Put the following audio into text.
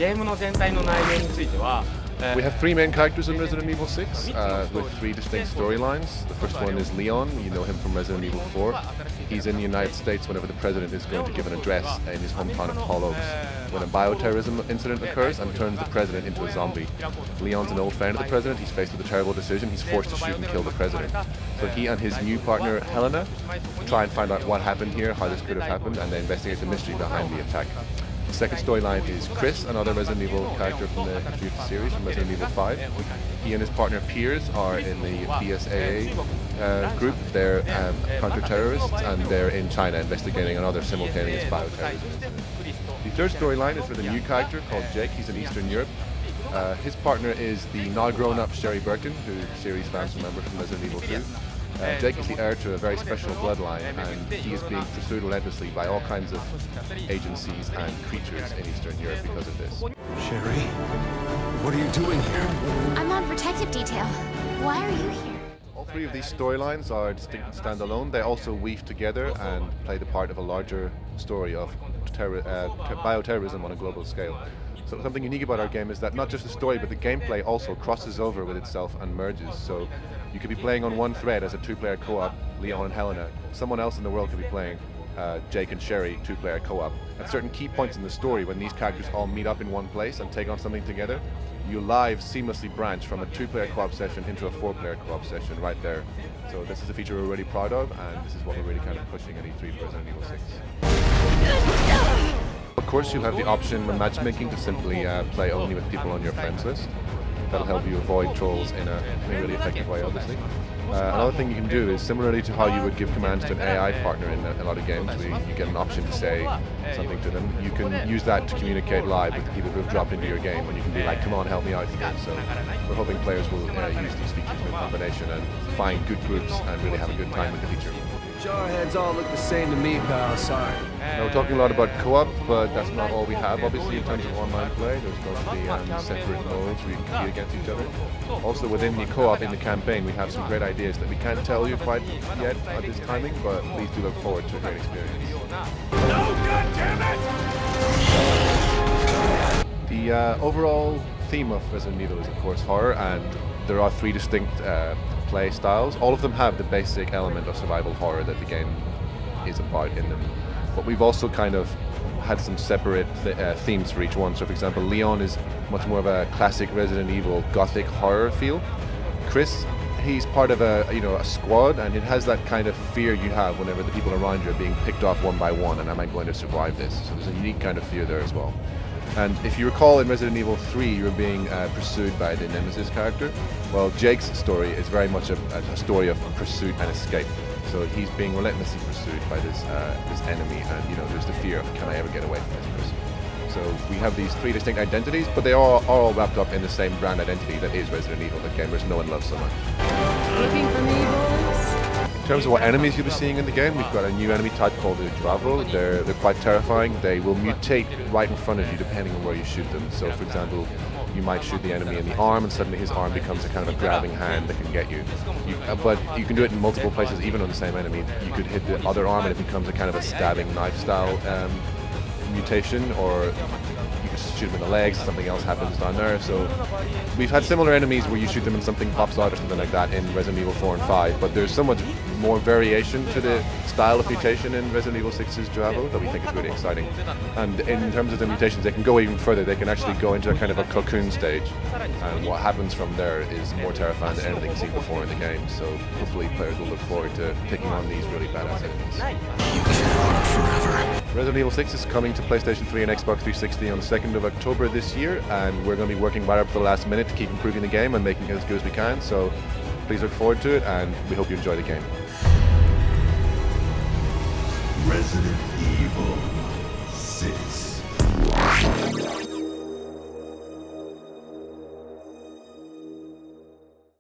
ゲームの全体の内容については We have three main characters in Resident Evil 6 with three distinct storylines. The first one is Leon. You know him from Resident Evil 4. He's in the United States whenever the president is going to give an address in his hometown of Tall Oaks when a bioterrorism incident occurs and turns the president into a zombie. Leon's an old friend of the president. He's faced with a terrible decision. He's forced to shoot and kill the president. So he and his new partner Helena try and find out what happened here, how this could have happened, and they investigate the mystery behind the attack. The second storyline is Chris, another Resident Evil character from the history of the series, from Resident Evil 5. He and his partner Piers are in the BSAA group. They're counter-terrorists, and they're in China investigating another simultaneous bioterrorism incident. The third storyline is with a new character called Jake. He's in Eastern Europe. His partner is the now grown-up Sherry Birkin, who series fans remember from Resident Evil 2. Jake is the heir to a very special bloodline, and he is being pursued relentlessly by all kinds of agencies and creatures in Eastern Europe because of this. Sherry, what are you doing here? I'm on protective detail. Why are you here? All three of these storylines are distinct and standalone. They also weave together and play the part of a larger story of bioterrorism on a global scale. So something unique about our game is that not just the story, but the gameplay also crosses over with itself and merges. So you could be playing on one thread as a two-player co-op, Leon and Helena. Someone else in the world could be playing Jake and Sherry, two-player co-op. At certain key points in the story, when these characters all meet up in one place and take on something together, your lives seamlessly branch from a two-player co-op session into a four-player co-op session right there. So this is a feature we're really proud of, and this is what we're really kind of pushing at E3 for Resident Evil 6. Of course, you'll have the option when matchmaking to simply play only with people on your friends list. That'll help you avoid trolls in a really effective way, obviously. Another thing you can do is, similarly to how you would give commands to an AI partner in a lot of games, where you get an option to say something to them, you can use that to communicate live with the people who have dropped into your game, and you can be like, come on, help me out here. So we're hoping players will use these features in combination and find good groups and really have a good time with the feature. Jarheads all look the same to me, pal, sorry. Now, we're talking a lot about co-op, but that's not all we have, obviously, in terms of online play. There's going to be separate modes where you can compete against each other. Also, within the co-op, in the campaign, we have some great ideas that we can't tell you quite yet at this timing, but please do look forward to a great experience. No, goddammit! The overall theme of Resident Evil is, of course, horror, and there are three distinct play styles. All of them have the basic element of survival horror that the game is about in them. But we've also kind of had some separate themes for each one. So, for example, Leon is much more of a classic Resident Evil gothic horror feel. Chris, he's part of a squad, and it has that kind of fear you have whenever the people around you are being picked off one by one, and am I going to survive this? So there's a unique kind of fear there as well. And if you recall, in Resident Evil 3, you were being pursued by the Nemesis character. Well, Jake's story is very much a story of pursuit and escape. So he's being relentlessly pursued by this enemy, and there's the fear of, can I ever get away from this person? So we have these three distinct identities, but they are all wrapped up in the same brand identity that is Resident Evil, the gamers know and love so much. Looking for me, boys? In terms of what enemies you'll be seeing in the game, we've got a new enemy type called the Dravo. They're quite terrifying. They will mutate right in front of you depending on where you shoot them. So, for example, you might shoot the enemy in the arm, and suddenly his arm becomes a kind of a grabbing hand that can get you. But you can do it in multiple places, even on the same enemy. You could hit the other arm, and it becomes a kind of a stabbing knife style mutation, or you can shoot them in the legs, something else happens down there. So we've had similar enemies where you shoot them and something pops out or something like that in Resident Evil 4 and 5, but there's so much more variation to the style of mutation in Resident Evil 6's Dravo that we think is really exciting. And in terms of the mutations, they can go even further. They can actually go into a kind of a cocoon stage, and what happens from there is more terrifying than anything seen before in the game. So hopefully players will look forward to taking on these really badass enemies. You can't run forever. Resident Evil 6 is coming to PlayStation 3 and Xbox 360 on the 2nd of October this year, and we're going to be working right up to the last minute to keep improving the game and making it as good as we can. So please look forward to it, and we hope you enjoy the game. Resident